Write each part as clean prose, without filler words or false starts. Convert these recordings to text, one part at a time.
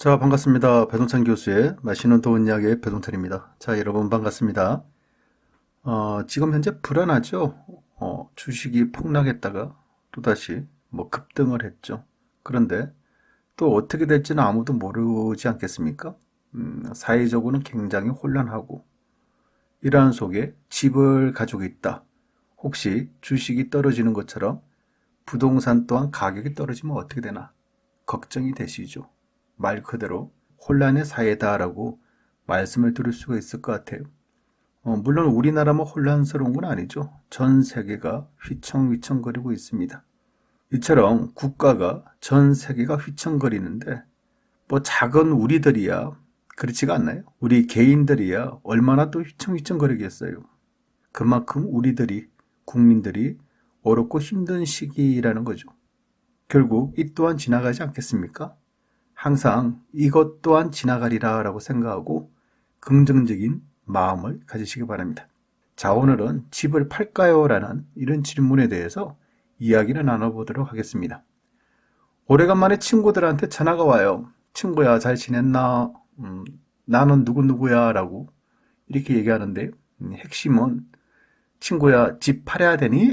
자, 반갑습니다. 배동찬 교수의 맛있는 좋은 이야기의 배동찬입니다. 자, 여러분 반갑습니다. 지금 현재 불안하죠? 주식이 폭락했다가 또다시 급등을 했죠. 그런데 또 어떻게 될지는 아무도 모르지 않겠습니까? 사회적으로는 굉장히 혼란하고 이러한 속에 집을 가지고 있다. 혹시 주식이 떨어지는 것처럼 부동산 또한 가격이 떨어지면 어떻게 되나 걱정이 되시죠. 말 그대로 혼란의 사회다라고 말씀을 드릴 수가 있을 것 같아요. 물론 우리나라만 혼란스러운 건 아니죠. 전 세계가 휘청휘청거리고 있습니다. 이처럼 국가가 전 세계가 휘청거리는데 작은 우리들이야 그렇지가 않나요? 우리 개인들이야 얼마나 또 휘청휘청거리겠어요. 그만큼 우리들이 국민들이 어렵고 힘든 시기라는 거죠. 결국 이 또한 지나가지 않겠습니까? 항상 이것 또한 지나가리라 라고 생각하고 긍정적인 마음을 가지시기 바랍니다. 자, 오늘은 집을 팔까요? 라는 이런 질문에 대해서 이야기를 나눠보도록 하겠습니다. 오래간만에 친구들한테 전화가 와요. 친구야, 잘 지냈나? 나는 누구누구야? 라고 이렇게 얘기하는데 핵심은 친구야, 집 팔아야 되니?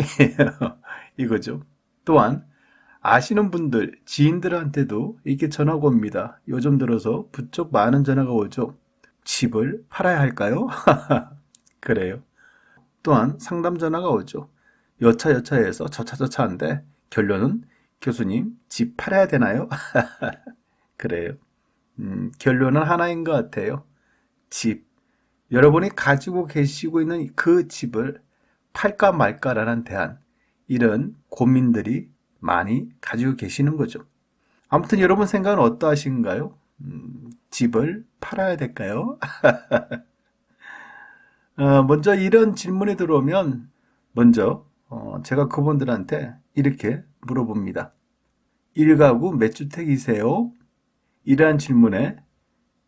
이거죠. 또한 아시는 분들, 지인들한테도 이렇게 전화가 옵니다. 요즘 들어서 부쩍 많은 전화가 오죠. 집을 팔아야 할까요? 그래요. 또한 상담 전화가 오죠. 여차여차해서 저차저차한데 결론은 교수님, 집 팔아야 되나요? 그래요. 결론은 하나인 것 같아요. 집. 여러분이 가지고 계시고 있는 그 집을 팔까 말까라는 대한 이런 고민들이 많이 가지고 계시는 거죠. 아무튼 여러분 생각은 어떠하신가요? 집을 팔아야 될까요? 먼저 이런 질문이 들어오면 먼저 제가 그분들한테 이렇게 물어봅니다. 1가구 몇 주택이세요? 이러한 질문에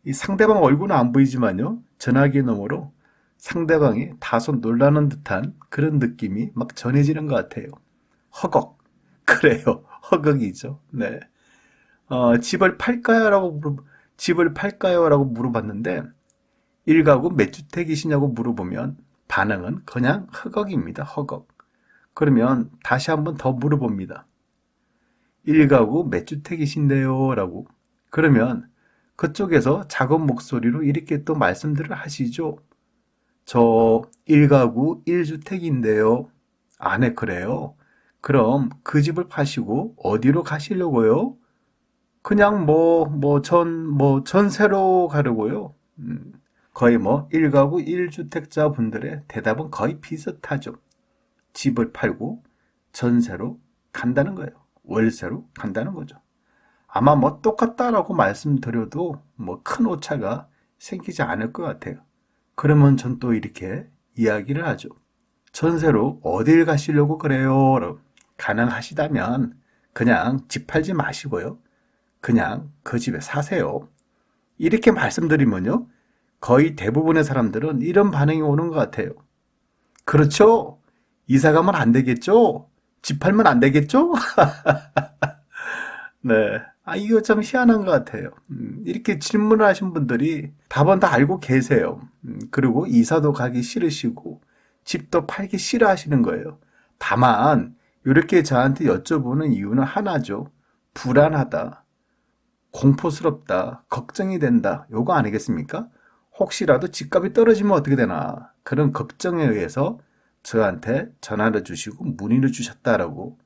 이 상대방 얼굴은 안 보이지만요. 전화기 너머로 상대방이 다소 놀라는 듯한 그런 느낌이 막 전해지는 것 같아요. 허걱. 그래요. 허걱이죠. 네. 집을 팔까요? 라고 물어봤는데 1가구 몇 주택이시냐고 물어보면 반응은 그냥 허걱입니다. 허걱. 그러면 다시 한번 더 물어봅니다. 1가구 몇 주택이신데요? 라고. 그러면 그쪽에서 작은 목소리로 이렇게 또 말씀들을 하시죠. 저 1가구 1주택인데요. 아, 네, 그래요. 그럼 그 집을 파시고 어디로 가시려고요? 그냥 전세로 가려고요. 거의 1가구 1주택자 분들의 대답은 거의 비슷하죠. 집을 팔고 전세로 간다는 거예요. 월세로 간다는 거죠. 아마 똑같다라고 말씀드려도 큰 오차가 생기지 않을 것 같아요. 그러면 전 또 이렇게 이야기를 하죠. 전세로 어딜 가시려고 그래요? 가능하시다면 그냥 집 팔지 마시고요. 그냥 그 집에 사세요. 이렇게 말씀드리면요. 거의 대부분의 사람들은 이런 반응이 오는 것 같아요. 그렇죠? 이사 가면 안 되겠죠? 집 팔면 안 되겠죠? 네. 이거 참 희한한 것 같아요. 이렇게 질문을 하신 분들이 답은 다 알고 계세요. 그리고 이사도 가기 싫으시고, 집도 팔기 싫어하시는 거예요. 다만, 이렇게 저한테 여쭤보는 이유는 하나죠. 불안하다, 공포스럽다, 걱정이 된다. 요거 아니겠습니까? 혹시라도 집값이 떨어지면 어떻게 되나. 그런 걱정에 의해서 저한테 전화를 주시고 문의를 주셨다라고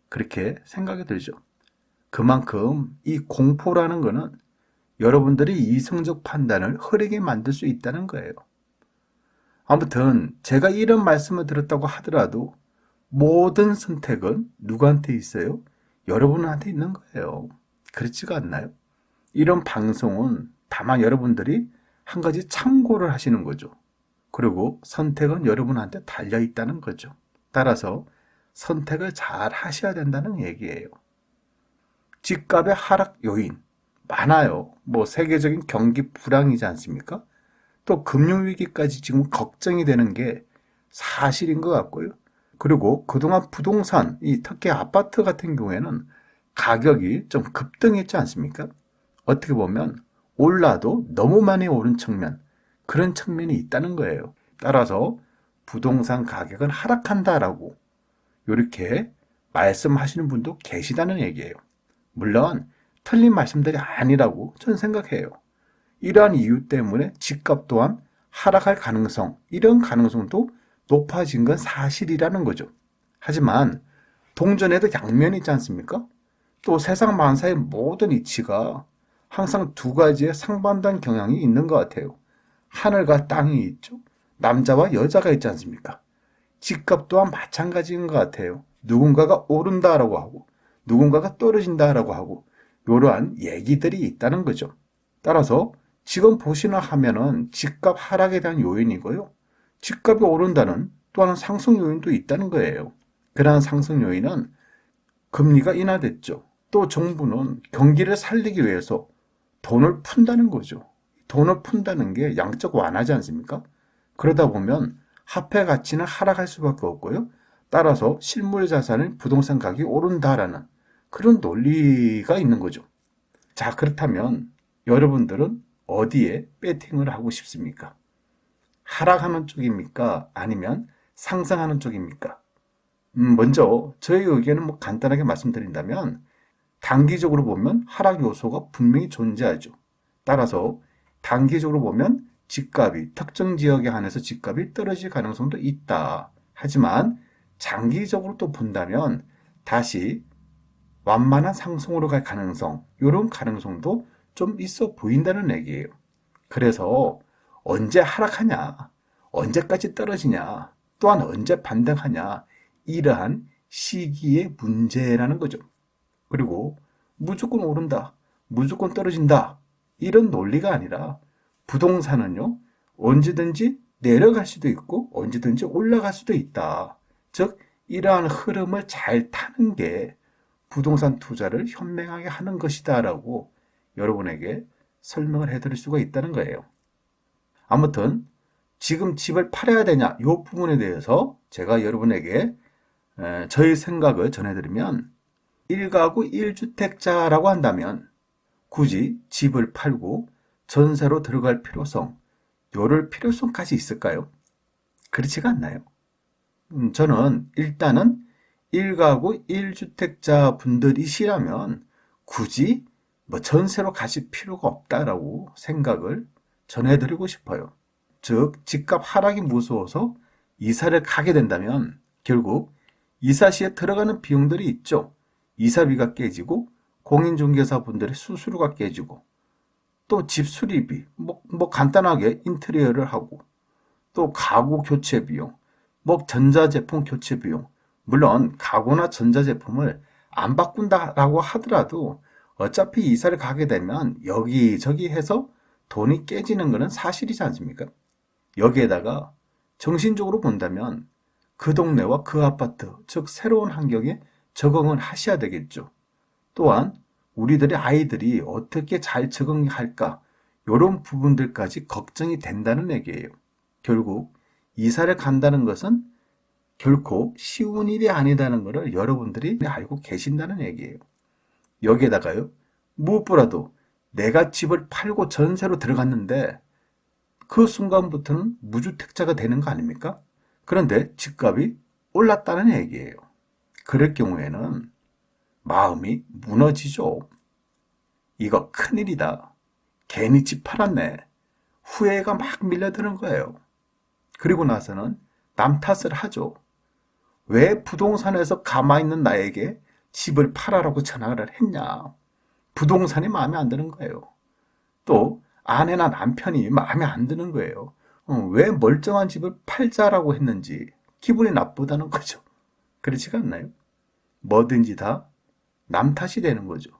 그렇게 생각이 들죠. 그만큼 이 공포라는 거는 여러분들이 이성적 판단을 흐리게 만들 수 있다는 거예요. 아무튼 제가 이런 말씀을 드렸다고 하더라도 모든 선택은 누구한테 있어요? 여러분한테 있는 거예요. 그렇지가 않나요? 이런 방송은 다만 여러분들이 한 가지 참고를 하시는 거죠. 그리고 선택은 여러분한테 달려 있다는 거죠. 따라서 선택을 잘 하셔야 된다는 얘기예요. 집값의 하락 요인 많아요. 세계적인 경기 불황이지 않습니까? 또 금융위기까지 지금 걱정이 되는 게 사실인 것 같고요. 그리고 그동안 부동산, 특히 아파트 같은 경우에는 가격이 좀 급등했지 않습니까? 어떻게 보면 올라도 너무 많이 오른 측면, 그런 측면이 있다는 거예요. 따라서 부동산 가격은 하락한다라고 이렇게 말씀하시는 분도 계시다는 얘기예요. 물론 틀린 말씀들이 아니라고 저는 생각해요. 이러한 이유 때문에 집값 또한 하락할 가능성, 이런 가능성도 높아진 건 사실이라는 거죠. 하지만 동전에도 양면이 있지 않습니까? 또 세상 만사의 모든 이치가 항상 두 가지의 상반된 경향이 있는 것 같아요. 하늘과 땅이 있죠. 남자와 여자가 있지 않습니까? 집값 또한 마찬가지인 것 같아요. 누군가가 오른다라고 하고 누군가가 떨어진다라고 하고 이러한 얘기들이 있다는 거죠. 따라서 지금 보시나 하면은 집값 하락에 대한 요인이고요. 집값이 오른다는 또 하나 상승 요인도 있다는 거예요. 그러한 상승 요인은 금리가 인하됐죠. 또 정부는 경기를 살리기 위해서 돈을 푼다는 거죠. 돈을 푼다는 게 양적 완화지 않습니까? 그러다 보면 화폐 가치는 하락할 수밖에 없고요. 따라서 실물 자산의 부동산 가격이 오른다라는 그런 논리가 있는 거죠. 자, 그렇다면 여러분들은 어디에 배팅을 하고 싶습니까? 하락하는 쪽입니까? 아니면 상승하는 쪽입니까? 먼저 저의 의견은 간단하게 말씀드린다면 단기적으로 보면 하락 요소가 분명히 존재하죠. 따라서 단기적으로 보면 집값이 특정 지역에 한해서 집값이 떨어질 가능성도 있다. 하지만 장기적으로 또 본다면 다시 완만한 상승으로 갈 가능성, 이런 가능성도 좀 있어 보인다는 얘기예요. 그래서 언제 하락하냐, 언제까지 떨어지냐, 또한 언제 반등하냐, 이러한 시기의 문제라는 거죠. 그리고 무조건 오른다, 무조건 떨어진다, 이런 논리가 아니라 부동산은요, 언제든지 내려갈 수도 있고 언제든지 올라갈 수도 있다. 즉, 이러한 흐름을 잘 타는 게 부동산 투자를 현명하게 하는 것이다 라고 여러분에게 설명을 해드릴 수가 있다는 거예요. 아무튼 지금 집을 팔아야 되냐 이 부분에 대해서 제가 여러분에게 저의 생각을 전해드리면 1가구 1주택자라고 한다면 굳이 집을 팔고 전세로 들어갈 필요성, 요럴 필요성까지 있을까요? 그렇지가 않나요? 저는 일단은 1가구 1주택자 분들이시라면 굳이 전세로 가실 필요가 없다라고 생각을 전해드리고 싶어요. 즉, 집값 하락이 무서워서 이사를 가게 된다면 결국 이사 시에 들어가는 비용들이 있죠. 이사비가 깨지고 공인중개사 분들의 수수료가 깨지고 또 집 수리비, 간단하게 인테리어를 하고 또 가구 교체 비용, 전자제품 교체 비용, 물론 가구나 전자제품을 안 바꾼다라고 하더라도 어차피 이사를 가게 되면 여기저기 해서 돈이 깨지는 것은 사실이지 않습니까? 여기에다가 정신적으로 본다면 그 동네와 그 아파트, 즉 새로운 환경에 적응을 하셔야 되겠죠. 또한 우리들의 아이들이 어떻게 잘 적응할까, 이런 부분들까지 걱정이 된다는 얘기예요. 결국 이사를 간다는 것은 결코 쉬운 일이 아니다는 것을 여러분들이 알고 계신다는 얘기예요. 여기에다가요, 무엇보다도 내가 집을 팔고 전세로 들어갔는데 그 순간부터는 무주택자가 되는 거 아닙니까? 그런데 집값이 올랐다는 얘기예요. 그럴 경우에는 마음이 무너지죠. 이거 큰일이다. 괜히 집 팔았네. 후회가 막 밀려드는 거예요. 그리고 나서는 남 탓을 하죠. 왜 부동산에서 가만히 있는 나에게 집을 팔아라고 전화를 했냐. 부동산이 마음에 안 드는 거예요. 또 아내나 남편이 마음에 안 드는 거예요. 왜 멀쩡한 집을 팔자라고 했는지 기분이 나쁘다는 거죠. 그렇지가 않나요? 뭐든지 다 남 탓이 되는 거죠.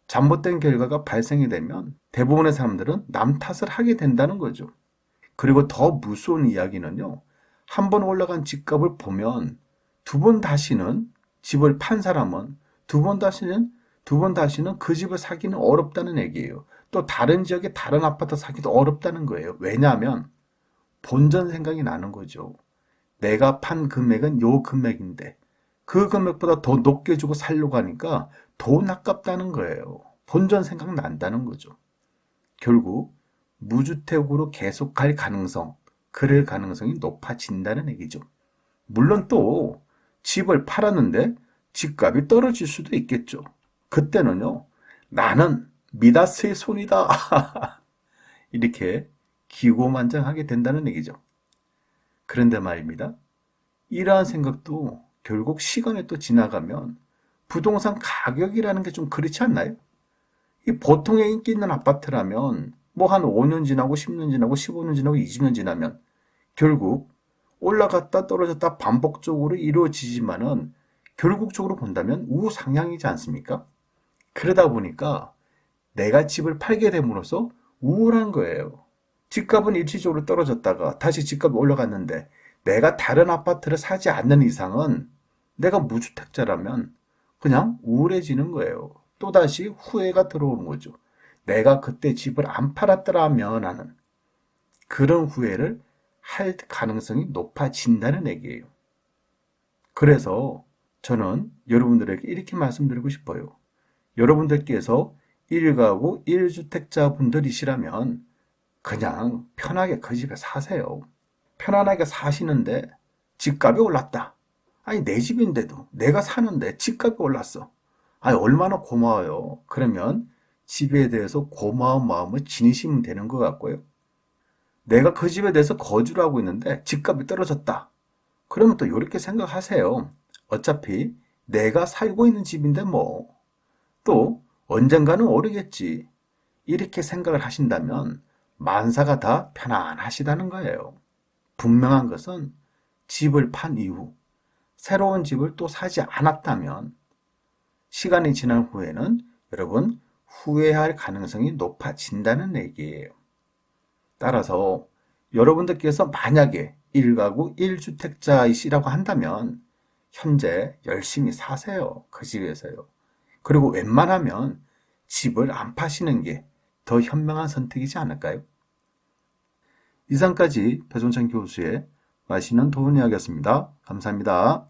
잘못된 결과가 발생이 되면 대부분의 사람들은 남 탓을 하게 된다는 거죠. 그리고 더 무서운 이야기는요. 한 번 올라간 집값을 보면 두 번 다시는 집을 판 사람은 두 번 다시는 그 집을 사기는 어렵다는 얘기예요. 또 다른 지역에 다른 아파트 사기도 어렵다는 거예요. 왜냐하면 본전 생각이 나는 거죠. 내가 판 금액은 요 금액인데 그 금액보다 더 높게 주고 살려고 하니까 돈 아깝다는 거예요. 본전 생각난다는 거죠. 결국 무주택으로 계속할 가능성, 그럴 가능성이 높아진다는 얘기죠. 물론 또 집을 팔았는데 집값이 떨어질 수도 있겠죠. 그때는요, 나는 미다스의 손이다. 이렇게 기고만장하게 된다는 얘기죠. 그런데 말입니다. 이러한 생각도 결국 시간이 또 지나가면 부동산 가격이라는 게 좀 그렇지 않나요? 이 보통의 인기 있는 아파트라면 뭐 한 5년 지나고 10년 지나고 15년 지나고 20년 지나면 결국 올라갔다 떨어졌다 반복적으로 이루어지지만은 결국적으로 본다면 우상향이지 않습니까? 그러다 보니까 내가 집을 팔게 됨으로써 우울한 거예요. 집값은 일시적으로 떨어졌다가 다시 집값이 올라갔는데 내가 다른 아파트를 사지 않는 이상은 내가 무주택자라면 그냥 우울해지는 거예요. 또다시 후회가 들어오는 거죠. 내가 그때 집을 안 팔았더라면 하는 그런 후회를 할 가능성이 높아진다는 얘기예요. 그래서 저는 여러분들에게 이렇게 말씀드리고 싶어요. 여러분들께서 1가구 1주택자 분들이시라면 그냥 편하게 그 집에 사세요. 편안하게 사시는데 집값이 올랐다. 아니 내 집인데도 내가 사는데 집값이 올랐어. 아니 얼마나 고마워요. 그러면 집에 대해서 고마운 마음을 지니시면 되는 것 같고요. 내가 그 집에 대해서 거주를 하고 있는데 집값이 떨어졌다. 그러면 또 이렇게 생각하세요. 어차피 내가 살고 있는 집인데 뭐. 또 언젠가는 오르겠지. 이렇게 생각을 하신다면 만사가 다 편안하시다는 거예요. 분명한 것은 집을 판 이후 새로운 집을 또 사지 않았다면 시간이 지난 후에는 여러분 후회할 가능성이 높아진다는 얘기예요. 따라서 여러분들께서 만약에 1가구 1주택자이시라고 한다면 현재 열심히 사세요. 그 집에서요. 그리고 웬만하면 집을 안 파시는 게 더 현명한 선택이지 않을까요? 이상까지 배종찬 교수의 맛있는 도움 이야기였습니다. 감사합니다.